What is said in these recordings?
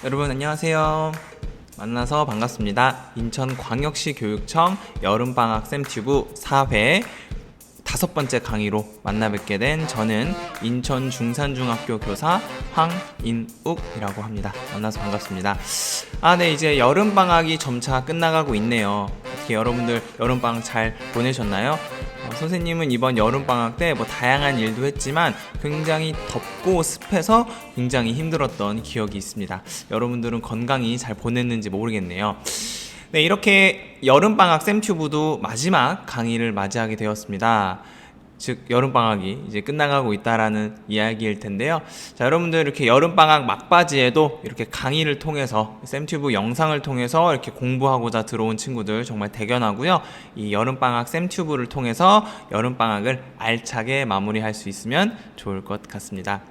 여러분 안녕하세요. 만나서 반갑습니다. 인천광역시 교육청 여름방학 쌤튜브 4회 5번째 강의로 만나 뵙게 된 저는 인천 중산중학교 교사 황인욱이라고 합니다. 만나서 반갑습니다. 네, 이제 여름방학이 점차 끝나가고 있네요. 어떻게 여러분들 여름방학 잘 보내셨나요? 선생님은 이번 여름방학 때 다양한 일도 했지만 굉장히 덥고 습해서 굉장히 힘들었던 기억이 있습니다. 여러분들은 건강히 잘 보냈는지 모르겠네요. 네, 이렇게 여름방학 쌤튜브도 마지막 강의를 맞이하게 되었습니다. 즉 여름방학이 이제 끝나가고 있다라는 이야기일 텐데요. 자, 여러분들 이렇게 여름방학 막바지에도 이렇게 강의를 통해서 쌤튜브 영상을 통해서 이렇게 공부하고자 들어온 친구들 정말 대견하고요. 이 여름방학 쌤튜브를 통해서 여름방학을 알차게 마무리할 수 있으면 좋을 것 같습니다.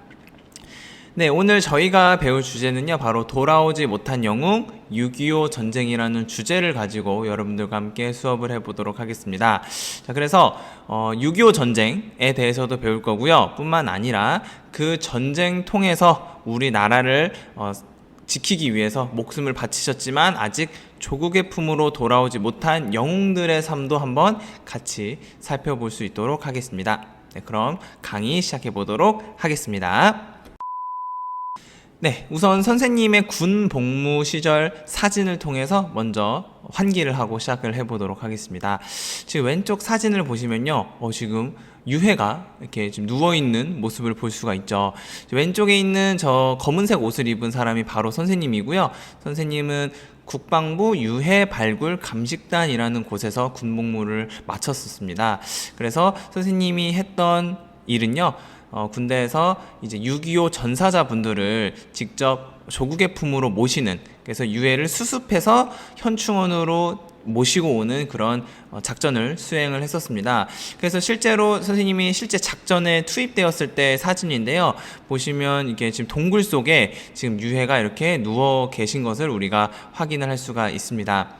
네, 오늘 저희가 배울 주제는요, 바로 돌아오지 못한 영웅 6.25 전쟁이라는 주제를 가지고 여러분들과 함께 수업을 해보도록 하겠습니다. 자, 그래서 6.25 전쟁에 대해서도 배울 거고요. 뿐만 아니라 그 전쟁 통해서 우리나라를 지키기 위해서 목숨을 바치셨지만 아직 조국의 품으로 돌아오지 못한 영웅들의 삶도 한번 같이 살펴볼 수 있도록 하겠습니다. 네, 그럼 강의 시작해 보도록 하겠습니다. 네, 우선 선생님의 군 복무 시절 사진을 통해서 먼저 환기를 하고 시작을 해보도록 하겠습니다. 지금 왼쪽 사진을 보시면요, 지금 유해가 이렇게 지금 누워있는 모습을 볼 수가 있죠. 왼쪽에 있는 저 검은색 옷을 입은 사람이 바로 선생님이고요. 선생님은 국방부 유해 발굴 감식단이라는 곳에서 군 복무를 마쳤었습니다. 그래서 선생님이 했던 일은요, 군대에서 이제 6.25 전사자분들을 직접 조국의 품으로 모시는, 그래서 유해를 수습해서 현충원으로 모시고 오는 그런 작전을 수행을 했었습니다. 그래서 실제로 선생님이 실제 작전에 투입되었을 때 사진인데요. 보시면 이게 지금 동굴 속에 지금 유해가 이렇게 누워 계신 것을 우리가 확인을 할 수가 있습니다.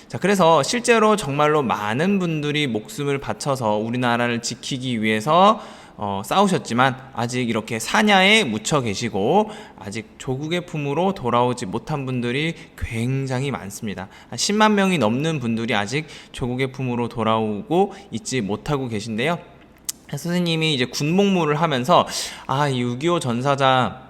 자, 그래서 실제로 정말로 많은 분들이 목숨을 바쳐서 우리나라를 지키기 위해서 싸우셨지만 아직 이렇게 사냐에 묻혀 계시고 아직 조국의 품으로 돌아오지 못한 분들이 굉장히 많습니다. 한 10만 명이 넘는 분들이 아직 조국의 품으로 돌아오고 있지 못하고 계신데요. 선생님이 이제 군복무를 하면서 이 6.25 전사자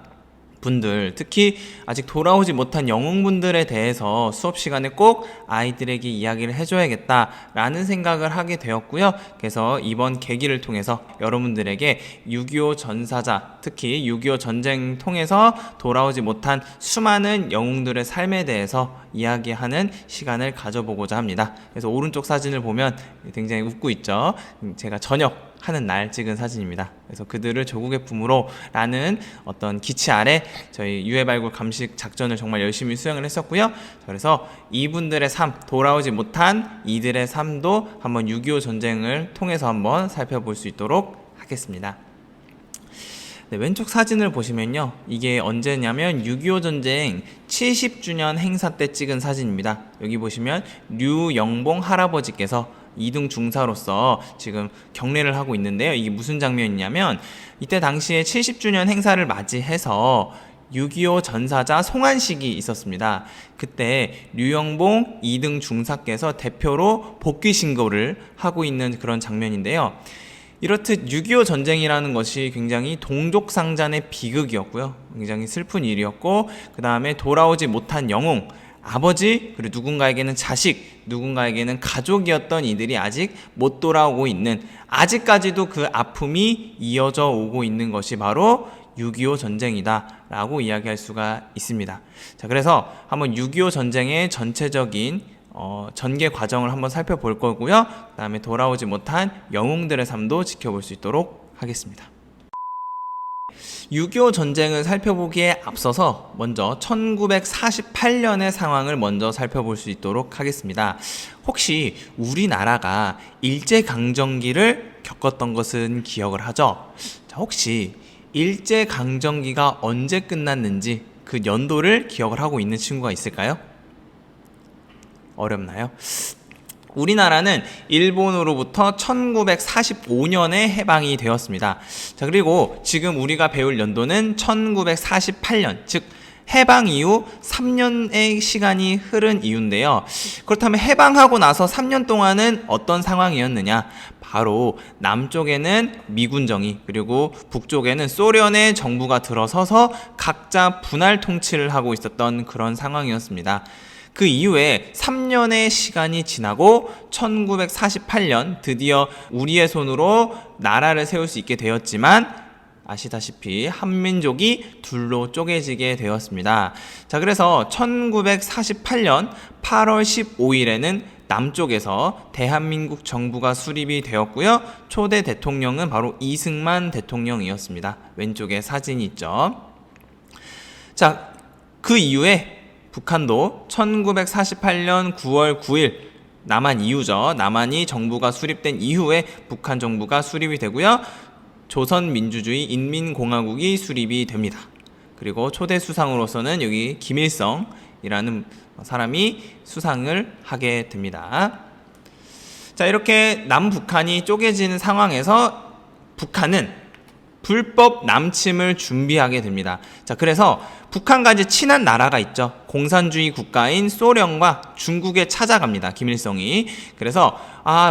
분들, 특히 아직 돌아오지 못한 영웅분들에 대해서 수업 시간에 꼭 아이들에게 이야기를 해줘야겠다라는 생각을 하게 되었고요. 그래서 이번 계기를 통해서 여러분들에게 6.25 전사자, 특히 6.25 전쟁 통해서 돌아오지 못한 수많은 영웅들의 삶에 대해서 이야기하는 시간을 가져보고자 합니다. 그래서 오른쪽 사진을 보면 굉장히 웃고 있죠. 제가 저녁 하는 날 찍은 사진입니다. 그래서 그들을 조국의 품으로 라는 어떤 기치 아래 저희 유해 발굴 감식 작전을 정말 열심히 수행을 했었고요. 그래서 이분들의 삶, 돌아오지 못한 이들의 삶도 한번 6.25 전쟁을 통해서 한번 살펴볼 수 있도록 하겠습니다. 네, 왼쪽 사진을 보시면요, 이게 언제냐면 6.25 전쟁 70주년 행사 때 찍은 사진입니다. 여기 보시면 류영봉 할아버지께서 2등 중사로서 지금 경례를 하고 있는데요. 이게 무슨 장면이냐면 이때 당시에 70주년 행사를 맞이해서 6.25 전사자 송환식이 있었습니다. 그때 류영봉 2등 중사께서 대표로 복귀 신고를 하고 있는 그런 장면인데요. 이렇듯 6.25 전쟁이라는 것이 굉장히 동족상잔의 비극이었고요. 굉장히 슬픈 일이었고, 그 다음에 돌아오지 못한 영웅, 아버지, 그리고 누군가에게는 자식, 누군가에게는 가족이었던 이들이 아직 못 돌아오고 있는, 아직까지도 그 아픔이 이어져 오고 있는 것이 바로 6.25 전쟁이다 라고 이야기할 수가 있습니다. 자, 그래서 한번 6.25 전쟁의 전체적인 전개 과정을 한번 살펴볼 거고요. 그 다음에 돌아오지 못한 영웅들의 삶도 지켜볼 수 있도록 하겠습니다. 6.25 전쟁을 살펴보기에 앞서서 먼저 1948년의 상황을 먼저 살펴볼 수 있도록 하겠습니다. 혹시 우리나라가 일제강점기를 겪었던 것은 기억을 하죠? 자, 혹시 일제강점기가 언제 끝났는지 그 연도를 기억을 하고 있는 친구가 있을까요? 어렵나요? 우리나라는 일본으로부터 1945년에 해방이 되었습니다. 자, 그리고 지금 우리가 배울 연도는 1948년, 즉 해방 이후 3년의 시간이 흐른 이유인데요. 그렇다면 해방하고 나서 3년 동안은 어떤 상황이었느냐? 바로 남쪽에는 미군정이, 그리고 북쪽에는 소련의 정부가 들어서서 각자 분할 통치를 하고 있었던 그런 상황이었습니다. 그 이후에 3년의 시간이 지나고 1948년 드디어 우리의 손으로 나라를 세울 수 있게 되었지만 아시다시피 한민족이 둘로 쪼개지게 되었습니다. 자, 그래서 1948년 8월 15일에는 남쪽에서 대한민국 정부가 수립이 되었고요. 초대 대통령은 바로 이승만 대통령이었습니다. 왼쪽에 사진이 있죠. 자, 그 이후에 북한도 1948년 9월 9일 남한 이후죠. 남한이 정부가 수립된 이후에 북한 정부가 수립이 되고요. 조선민주주의 인민공화국이 수립이 됩니다. 그리고 초대 수상으로서는 여기 김일성이라는 사람이 수상을 하게 됩니다. 자, 이렇게 남북한이 쪼개지는 상황에서 북한은 불법 남침을 준비하게 됩니다. 자, 그래서 북한과 이제 친한 나라가 있죠. 공산주의 국가인 소련과 중국에 찾아갑니다. 김일성이. 그래서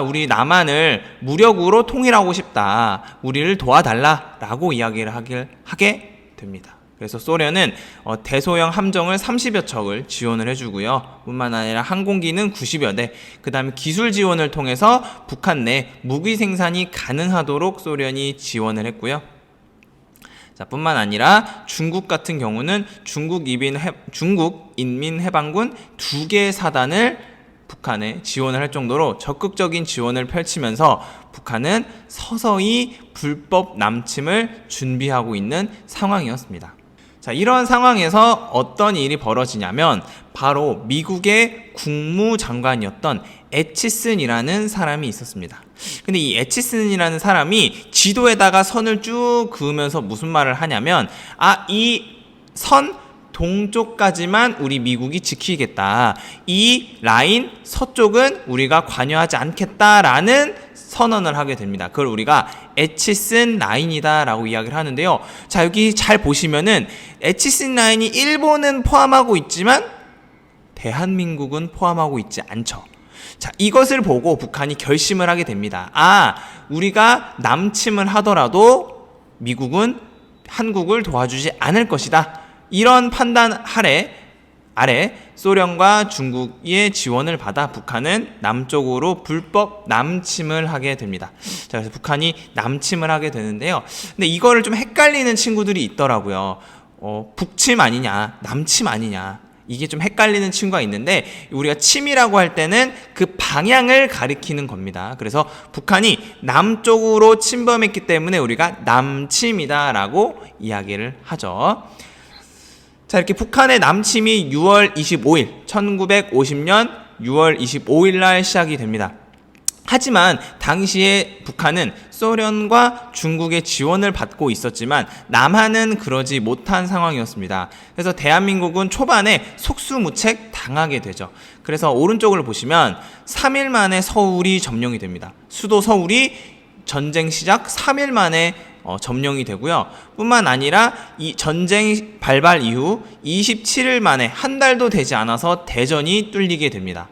우리 남한을 무력으로 통일하고 싶다. 우리를 도와달라라고 이야기를 하게 됩니다. 그래서 소련은 대소형 함정을 30여 척을 지원을 해주고요. 뿐만 아니라 항공기는 90여 대, 그 다음에 기술 지원을 통해서 북한 내 무기 생산이 가능하도록 소련이 지원을 했고요. 자, 뿐만 아니라 중국 같은 경우는 중국 인민해방군 2개의 사단을 북한에 지원을 할 정도로 적극적인 지원을 펼치면서 북한은 서서히 불법 남침을 준비하고 있는 상황이었습니다. 자, 이러한 상황에서 어떤 일이 벌어지냐면 바로 미국의 국무장관이었던 애치슨이라는 사람이 있었습니다. 근데 이 애치슨이라는 사람이 지도에다가 선을 쭉 그으면서 무슨 말을 하냐면 이 선 동쪽까지만 우리 미국이 지키겠다. 이 라인 서쪽은 우리가 관여하지 않겠다라는 선언을 하게 됩니다. 그걸 우리가 애치슨 라인이다 라고 이야기를 하는데요. 자, 여기 잘 보시면은 애치슨 라인이 일본은 포함하고 있지만 대한민국은 포함하고 있지 않죠. 자, 이것을 보고 북한이 결심을 하게 됩니다. 우리가 남침을 하더라도 미국은 한국을 도와주지 않을 것이다. 이런 판단 아래 소련과 중국의 지원을 받아 북한은 남쪽으로 불법 남침을 하게 됩니다. 자, 그래서 북한이 남침을 하게 되는데요. 근데 이거를 좀 헷갈리는 친구들이 있더라고요. 북침 아니냐, 남침 아니냐. 이게 좀 헷갈리는 친구가 있는데 우리가 침이라고 할 때는 그 방향을 가리키는 겁니다. 그래서 북한이 남쪽으로 침범했기 때문에 우리가 남침이다라고 이야기를 하죠. 자, 이렇게 북한의 남침이 6월 25일, 1950년 6월 25일 날 시작이 됩니다. 하지만 당시에 북한은 소련과 중국의 지원을 받고 있었지만 남한은 그러지 못한 상황이었습니다. 그래서 대한민국은 초반에 속수무책 당하게 되죠. 그래서 오른쪽을 보시면 3일 만에 서울이 점령이 됩니다. 수도 서울이 전쟁 시작 3일 만에 점령이 되고요. 뿐만 아니라 이 전쟁 발발 이후 27일 만에 한 달도 되지 않아서 대전이 뚫리게 됩니다.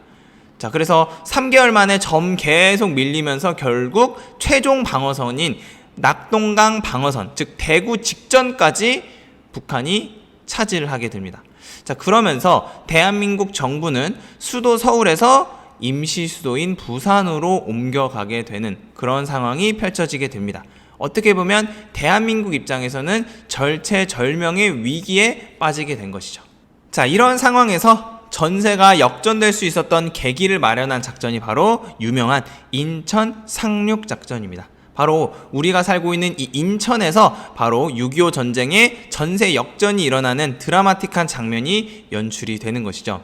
자, 그래서 3개월 만에 점 계속 밀리면서 결국 최종 방어선인 낙동강 방어선, 즉 대구 직전까지 북한이 차지를 하게 됩니다. 자, 그러면서 대한민국 정부는 수도 서울에서 임시 수도인 부산으로 옮겨가게 되는 그런 상황이 펼쳐지게 됩니다. 어떻게 보면 대한민국 입장에서는 절체절명의 위기에 빠지게 된 것이죠. 자, 이런 상황에서 전세가 역전될 수 있었던 계기를 마련한 작전이 바로 유명한 인천 상륙 작전입니다. 바로 우리가 살고 있는 이 인천에서 바로 6.25 전쟁의 전세 역전이 일어나는 드라마틱한 장면이 연출이 되는 것이죠.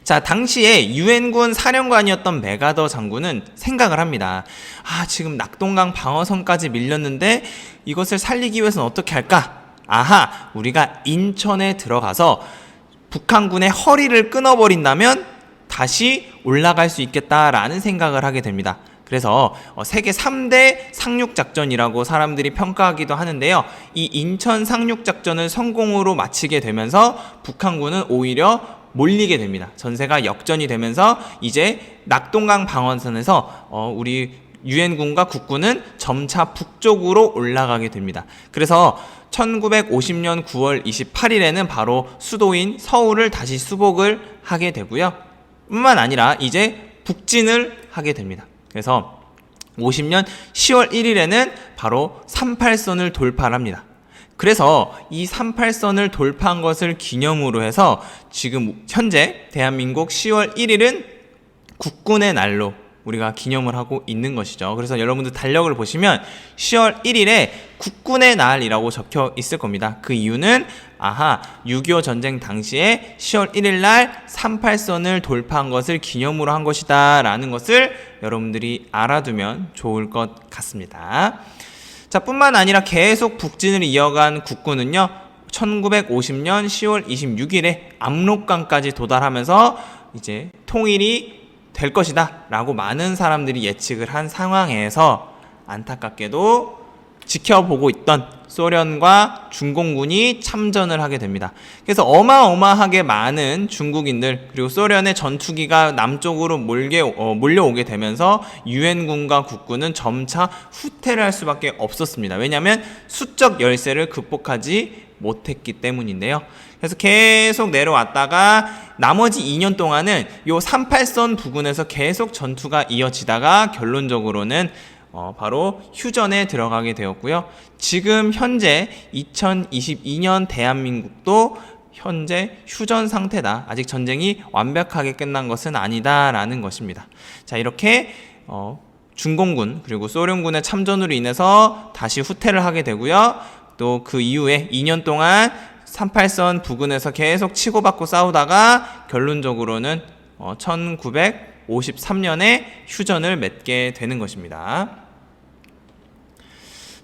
자, 당시에 유엔군 사령관이었던 메가더 장군은 생각을 합니다. 지금 낙동강 방어선까지 밀렸는데 이것을 살리기 위해서는 어떻게 할까? 우리가 인천에 들어가서 북한군의 허리를 끊어버린다면 다시 올라갈 수 있겠다라는 생각을 하게 됩니다. 그래서 세계 3대 상륙작전이라고 사람들이 평가하기도 하는데요. 이 인천 상륙작전을 성공으로 마치게 되면서 북한군은 오히려 몰리게 됩니다. 전세가 역전이 되면서 이제 낙동강 방어선에서 우리 유엔군과 국군은 점차 북쪽으로 올라가게 됩니다. 그래서 1950년 9월 28일에는 바로 수도인 서울을 다시 수복을 하게 되고요. 뿐만 아니라 이제 북진을 하게 됩니다. 그래서 50년 10월 1일에는 바로 38선을 돌파를 합니다. 그래서 이 38선을 돌파한 것을 기념으로 해서 지금 현재 대한민국 10월 1일은 국군의 날로 우리가 기념을 하고 있는 것이죠. 그래서 여러분들 달력을 보시면 10월 1일에 국군의 날이라고 적혀 있을 겁니다. 그 이유는 6.25 전쟁 당시에 10월 1일 날 38선을 돌파한 것을 기념으로 한 것이다 라는 것을 여러분들이 알아두면 좋을 것 같습니다. 자, 뿐만 아니라 계속 북진을 이어간 국군은요, 1950년 10월 26일에 압록강까지 도달하면서 이제 통일이 될 것이다 라고 많은 사람들이 예측을 한 상황에서 안타깝게도 지켜보고 있던 소련과 중공군이 참전을 하게 됩니다. 그래서 어마어마하게 많은 중국인들 그리고 소련의 전투기가 남쪽으로 몰려오게 되면서 유엔군과 국군은 점차 후퇴를 할 수밖에 없었습니다. 왜냐하면 수적 열세를 극복하지 못했기 때문인데요. 그래서 계속 내려왔다가 나머지 2년 동안은 요 38선 부근에서 계속 전투가 이어지다가 결론적으로는 바로 휴전에 들어가게 되었고요. 지금 현재 2022년 대한민국도 현재 휴전 상태다. 아직 전쟁이 완벽하게 끝난 것은 아니다라는 것입니다. 자, 이렇게 중공군 그리고 소련군의 참전으로 인해서 다시 후퇴를 하게 되고요. 또 그 이후에 2년 동안 38선 부근에서 계속 치고받고 싸우다가 결론적으로는 1953년에 휴전을 맺게 되는 것입니다.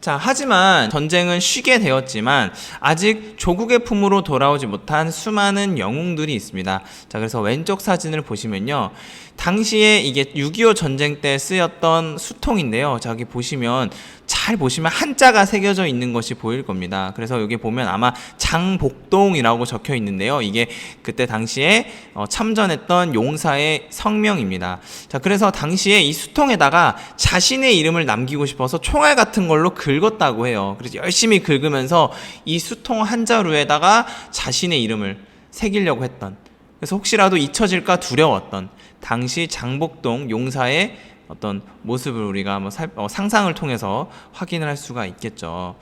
자, 하지만 전쟁은 쉬게 되었지만 아직 조국의 품으로 돌아오지 못한 수많은 영웅들이 있습니다. 자, 그래서 왼쪽 사진을 보시면요. 당시에 이게 6.25 전쟁 때 쓰였던 수통인데요. 자, 여기 보시면 잘 보시면 한자가 새겨져 있는 것이 보일 겁니다. 그래서 여기 보면 아마 장복동이라고 적혀 있는데요. 이게 그때 당시에 참전했던 용사의 성명입니다. 자, 그래서 당시에 이 수통에다가 자신의 이름을 남기고 싶어서 총알 같은 걸로 긁었다고 해요. 그래서 열심히 긁으면서 이 수통 한자루에다가 자신의 이름을 새기려고 했던, 그래서 혹시라도 잊혀질까 두려웠던 당시 장복동 용사의 어떤 모습을 우리가 상상을 통해서 확인을 할 수가 있겠죠.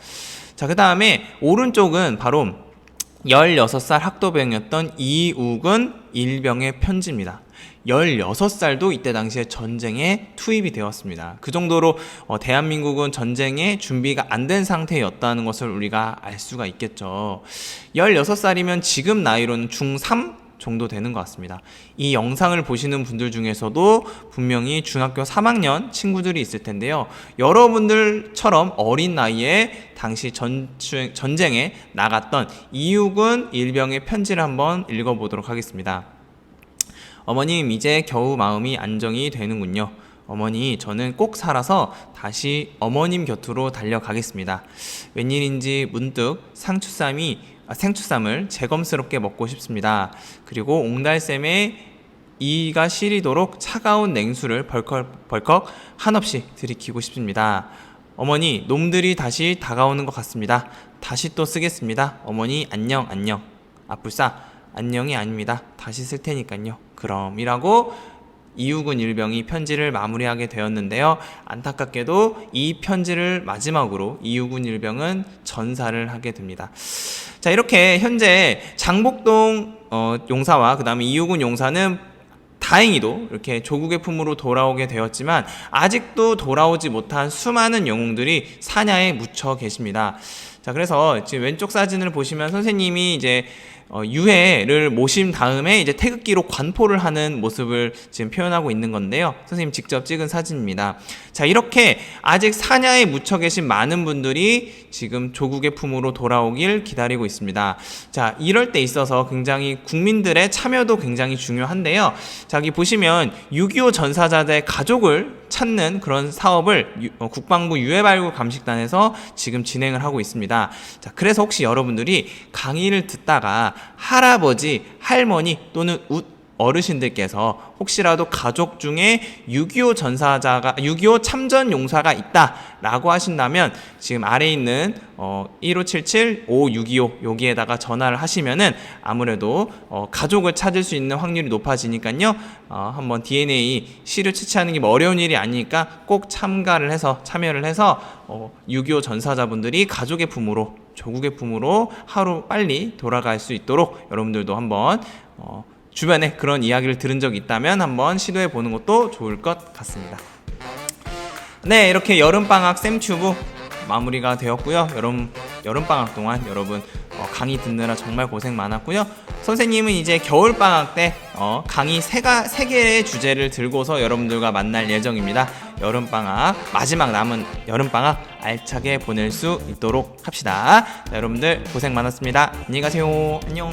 자, 그 다음에 오른쪽은 바로 16살 학도병이었던 이욱은 일병의 편지입니다. 16살도 이때 당시에 전쟁에 투입이 되었습니다. 그 정도로 대한민국은 전쟁에 준비가 안 된 상태였다는 것을 우리가 알 수가 있겠죠. 16살이면 지금 나이로는 중3 정도 되는 것 같습니다. 이 영상을 보시는 분들 중에서도 분명히 중학교 3학년 친구들이 있을 텐데요. 여러분들처럼 어린 나이에 당시 전쟁에 나갔던 이욱은 일병의 편지를 한번 읽어보도록 하겠습니다. 어머님, 이제 겨우 마음이 안정이 되는군요. 어머니, 저는 꼭 살아서 다시 어머님 곁으로 달려가겠습니다. 웬일인지 문득 생추쌈을 재검스럽게 먹고 싶습니다. 그리고 옹달샘에 이가 시리도록 차가운 냉수를 벌컥 한없이 들이키고 싶습니다. 어머니, 놈들이 다시 다가오는 것 같습니다. 다시 또 쓰겠습니다. 어머니, 안녕. 아뿔싸, 안녕이 아닙니다. 다시 쓸 테니까요. 그럼 이라고 이욱은 일병이 편지를 마무리하게 되었는데요. 안타깝게도 이 편지를 마지막으로 이욱은 일병은 전사를 하게 됩니다. 자, 이렇게 현재 장복동 용사와 그 다음에 이욱은 용사는 다행히도 이렇게 조국의 품으로 돌아오게 되었지만 아직도 돌아오지 못한 수많은 영웅들이 사냐에 묻혀 계십니다. 자, 그래서 지금 왼쪽 사진을 보시면 선생님이 이제 유해를 모신 다음에 이제 태극기로 관포를 하는 모습을 지금 표현하고 있는 건데요. 선생님 직접 찍은 사진입니다. 자, 이렇게 아직 사냐에 묻혀 계신 많은 분들이 지금 조국의 품으로 돌아오길 기다리고 있습니다. 자, 이럴 때 있어서 굉장히 국민들의 참여도 굉장히 중요한데요. 자, 여기 보시면 6.25 전사자들의 가족을 찾는 그런 사업을 국방부 유해발굴 감식단에서 지금 진행을 하고 있습니다. 자, 그래서 혹시 여러분들이 강의를 듣다가 할아버지, 할머니 또는 어르신들께서 혹시라도 가족 중에 6.25 참전 용사가 있다라고 하신다면 지금 아래에 있는 1577-5625 여기에다가 전화를 하시면은 아무래도 가족을 찾을 수 있는 확률이 높아지니까요. 한번 DNA 시료 채취하는 게 뭐 어려운 일이 아니니까 꼭 참여를 해서 6.25 전사자분들이 가족의 품으로, 조국의 품으로 하루 빨리 돌아갈 수 있도록 여러분들도 한번 주변에 그런 이야기를 들은 적이 있다면 한번 시도해 보는 것도 좋을 것 같습니다. 네, 이렇게 여름방학 쌤튜브 마무리가 되었고요. 여름방학 동안 여러분 강의 듣느라 정말 고생 많았고요. 선생님은 이제 겨울방학 때 강의 3개의 주제를 들고서 여러분들과 만날 예정입니다. 여름방학, 마지막 남은 여름방학 알차게 보낼 수 있도록 합시다. 자, 여러분들 고생 많았습니다. 안녕히 가세요. 안녕.